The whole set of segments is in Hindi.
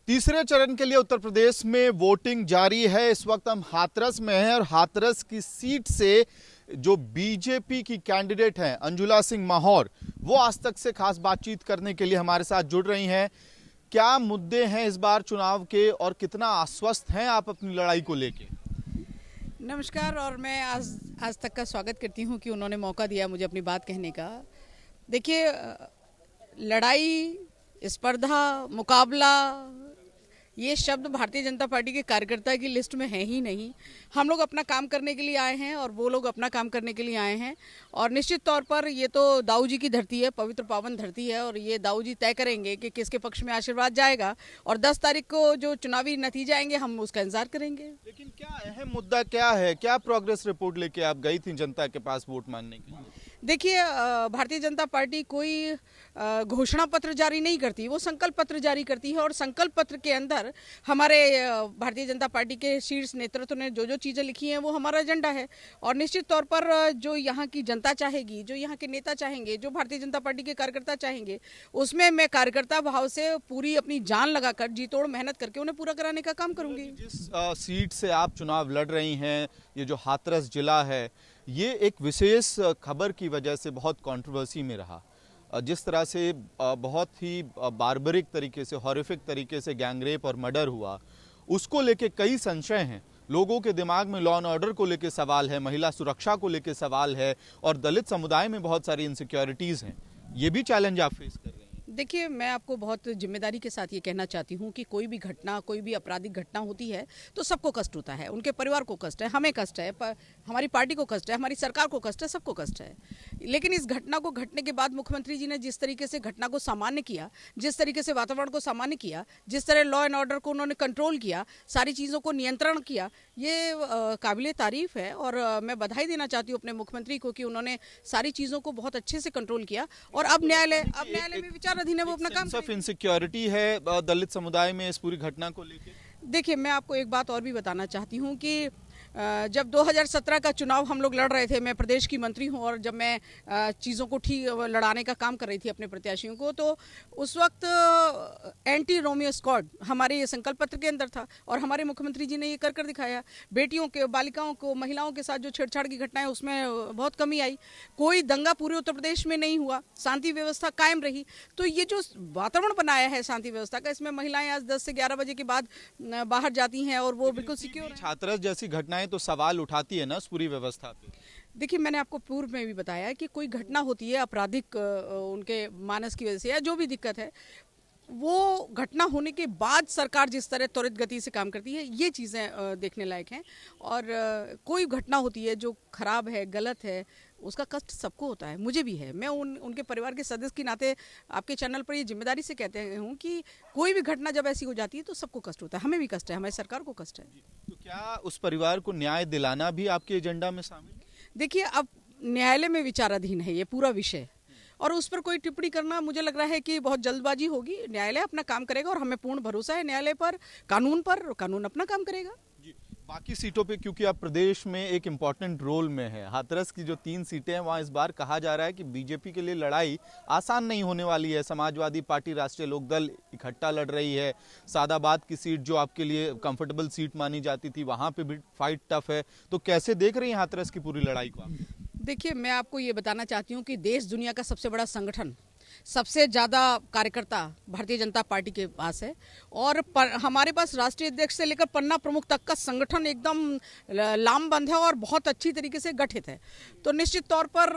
तीसरे चरण के लिए उत्तर प्रदेश में वोटिंग जारी है। इस वक्त हम हाथरस में हैं और हाथरस की सीट से जो बीजेपी की कैंडिडेट हैं अंजुला सिंह माहौर, वो आज तक से खास बातचीत करने के लिए हमारे साथ जुड़ रही हैं। क्या मुद्दे हैं इस बार चुनाव के और कितना आश्वस्त हैं आप अपनी लड़ाई को लेके? नमस्कार। और मैं आज तक का स्वागत करती हूं कि उन्होंने मौका दिया मुझे अपनी बात कहने का। देखिए, लड़ाई, स्पर्धा, मुकाबला, ये शब्द भारतीय जनता पार्टी के कार्यकर्ता की लिस्ट में है ही नहीं। हम लोग अपना काम करने के लिए आए हैं और वो लोग अपना काम करने के लिए आए हैं। और निश्चित तौर पर ये तो दाऊ जी की धरती है, पवित्र पावन धरती है, और ये दाऊ जी तय करेंगे कि किसके पक्ष में आशीर्वाद जाएगा। और 10 तारीख को जो चुनावी नतीजे आएंगे हम उसका इंतजार करेंगे। लेकिन क्या अहम मुद्दा क्या है? क्या प्रोग्रेस रिपोर्ट लेके आप गई थी जनता के पास वोट मांगने के लिए? देखिए, भारतीय जनता पार्टी कोई घोषणा पत्र जारी नहीं करती, वो संकल्प पत्र जारी करती है। और संकल्प पत्र के अंदर हमारे भारतीय जनता पार्टी के शीर्ष नेतृत्व ने जो जो चीज़ें लिखी हैं वो हमारा एजेंडा है। और निश्चित तौर पर जो यहाँ की जनता चाहेगी, जो यहाँ के नेता चाहेंगे, जो भारतीय जनता पार्टी के कार्यकर्ता चाहेंगे, उसमें मैं कार्यकर्ता भाव से पूरी अपनी जान लगाकर जी तोड़ मेहनत करके उन्हें पूरा कराने का काम करूंगी। जिस सीट से आप चुनाव लड़ रही हैं, ये जो हाथरस जिला है, ये एक विशेष खबर की वजह से बहुत कंट्रोवर्सी में रहा। जिस तरह से बहुत ही बार्बरिक तरीके से, हॉरिफिक तरीके से गैंगरेप और मर्डर हुआ, उसको लेके कई संशय हैं। लोगों के दिमाग में लॉ एंड ऑर्डर को लेके सवाल है, महिला सुरक्षा को लेके सवाल है, और दलित समुदाय में बहुत सारी इनसिक्योरिटीज हैं। ये भी चैलेंज आप फेस कर रहे हैं। देखिए, मैं आपको बहुत जिम्मेदारी के साथ ये कहना चाहती हूँ कि कोई भी घटना, कोई भी आपराधिक घटना होती है तो सबको कष्ट होता है। उनके परिवार को कष्ट है, हमें कष्ट है, हमारी पार्टी को कष्ट है, हमारी सरकार को कष्ट है, सबको कष्ट है। लेकिन इस घटना को घटने के बाद मुख्यमंत्री जी ने जिस तरीके से घटना को सामान्य किया, जिस तरीके से वातावरण को सामान्य किया, जिस तरह लॉ एंड ऑर्डर को उन्होंने कंट्रोल किया, सारी चीज़ों को नियंत्रण किया, ये काबिले तारीफ है। और मैं बधाई देना चाहती हूँ अपने मुख्यमंत्री को कि उन्होंने सारी चीज़ों को बहुत अच्छे से कंट्रोल किया। और अब न्यायालय में विचाराधीन है, वो अपना काम। सिर्फ इनसिक्योरिटी है दलित समुदाय में इस पूरी घटना को लेकर? देखिए, मैं आपको एक बात और भी बताना चाहती हूँ कि जब 2017 का चुनाव हम लोग लड़ रहे थे, मैं प्रदेश की मंत्री हूँ, और जब मैं चीज़ों को ठीक लड़ाने का काम कर रही थी अपने प्रत्याशियों को, तो उस वक्त एंटी रोमियो स्क्वाड हमारे ये संकल्प पत्र के अंदर था। और हमारे मुख्यमंत्री जी ने ये कर दिखाया। बेटियों के, बालिकाओं को, महिलाओं के साथ जो छेड़छाड़ की घटनाएं, उसमें बहुत कमी आई। कोई दंगा पूरे उत्तर प्रदेश में नहीं हुआ, शांति व्यवस्था कायम रही। तो ये जो वातावरण बनाया है शांति व्यवस्था का, इसमें महिलाएं आज 10 से 11 बजे के बाद बाहर जाती हैं और वो बिल्कुल सिक्योर है। हाथरस जैसी घटनाएं तो सवाल उठाती है ना उस पूरी व्यवस्था पे। देखिए, मैंने आपको पूर्व में भी बताया कि कोई घटना होती है आपराधिक उनके मानस की वजह से या जो भी दिक्कत है, वो घटना होने के बाद सरकार जिस तरह त्वरित गति से काम करती है, ये चीज़ें देखने लायक हैं। और कोई घटना होती है जो खराब है, गलत है, उसका कष्ट सबको होता है, मुझे भी है। मैं उनके परिवार के सदस्य के नाते आपके चैनल पर ये जिम्मेदारी से कहते हूँ कि कोई भी घटना जब ऐसी हो जाती है तो सबको कष्ट होता है, हमें भी कष्ट है, हमारी सरकार को कष्ट है। तो क्या उस परिवार को न्याय दिलाना भी आपके एजेंडा में शामिल है? देखिए, अब न्यायालय में विचाराधीन है ये पूरा विषय, और उस पर कोई टिप्पणी करना मुझे लग रहा है कि बहुत जल्दबाजी होगी। न्यायालय अपना काम करेगा और हमें पूर्ण भरोसा है न्यायालय पर, कानून पर, कानून अपना काम करेगा। बाकी सीटों पे क्योंकि आप प्रदेश में एक इम्पॉर्टेंट रोल में है, हाथरस की जो 3 सीटें हैं वहाँ इस बार कहा जा रहा है कि बीजेपी के लिए लड़ाई आसान नहीं होने वाली है। समाजवादी पार्टी, राष्ट्रीय लोकदल इकट्ठा लड़ रही है। सादाबाद की सीट जो आपके लिए कंफर्टेबल सीट मानी जाती थी, वहाँ पे भी फाइट टफ है। तो कैसे देख रही हैं हाथरस की पूरी लड़ाई को आप? देखिए, मैं आपको ये बताना चाहती हूँ कि देश दुनिया का सबसे बड़ा संगठन, सबसे ज़्यादा कार्यकर्ता भारतीय जनता पार्टी के पास है। और हमारे पास राष्ट्रीय अध्यक्ष से लेकर पन्ना प्रमुख तक का संगठन एकदम लामबंद है और बहुत अच्छी तरीके से गठित है। तो निश्चित तौर पर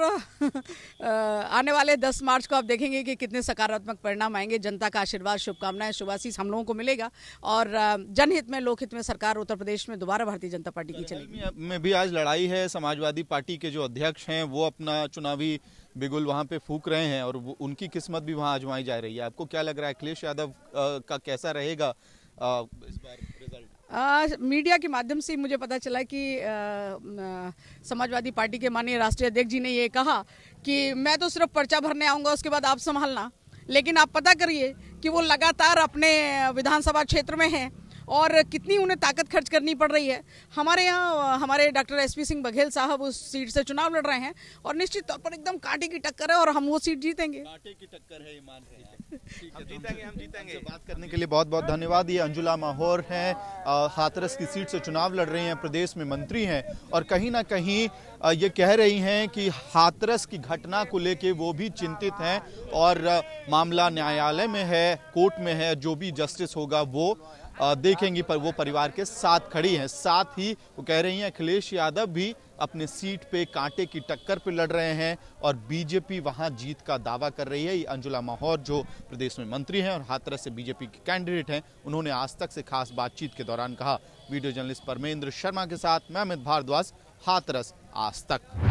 आने वाले 10 मार्च को आप देखेंगे कि कितने सकारात्मक परिणाम आएंगे। जनता का आशीर्वाद, शुभकामनाएं, शुभाशीष हम लोगों को मिलेगा। और जनहित में, लोकहित में सरकार उत्तर प्रदेश में दोबारा भारतीय जनता पार्टी की चलेगी। में भी आज लड़ाई है। समाजवादी पार्टी के जो अध्यक्ष हैं वो अपना चुनावी बिगुल वहां पे फूंक रहे हैं और उनकी किस्मत भी वहां आजमाई जा रही है। आपको क्या लग रहा है, अखिलेश यादव का कैसा रहेगा इस बार रिजल्ट? मीडिया के माध्यम से मुझे पता चला कि समाजवादी पार्टी के माननीय राष्ट्रीय अध्यक्ष जी ने ये कहा कि मैं तो सिर्फ पर्चा भरने आऊँगा, उसके बाद आप संभालना। लेकिन आप पता करिए कि वो लगातार अपने विधानसभा क्षेत्र में हैं और कितनी उन्हें ताकत खर्च करनी पड़ रही है। हमारे यहाँ हमारे डॉक्टर SP सिंह बघेल साहब उस सीट से चुनाव लड़ रहे हैं और निश्चित तौर पर एकदम कांटे की टक्कर है और हम वो सीट जीतेंगे। कांटे की टक्कर है, ईमान है। हम जीतेंगे। बात करने के लिए बहुत बहुत धन्यवाद। ये अंजुला माहौर हैं, हाथरस की सीट से चुनाव लड़ रही हैं, प्रदेश में मंत्री हैं और कहीं ना कहीं ये कह रही हैं कि हाथरस की घटना को लेके वो भी चिंतित हैं और मामला न्यायालय में है, कोर्ट में है, जो भी जस्टिस होगा वो देखेंगी, पर वो परिवार के साथ खड़ी हैं। साथ ही वो कह रही हैं अखिलेश यादव भी अपने सीट पे कांटे की टक्कर पे लड़ रहे हैं और बीजेपी वहां जीत का दावा कर रही है। ये अंजुला माहौर जो प्रदेश में मंत्री हैं और हाथरस से बीजेपी के कैंडिडेट हैं, उन्होंने आज तक से खास बातचीत के दौरान कहा। वीडियो जर्नलिस्ट परमेंद्र शर्मा के साथ मैं अमित भारद्वाज, हाथरस आज तक।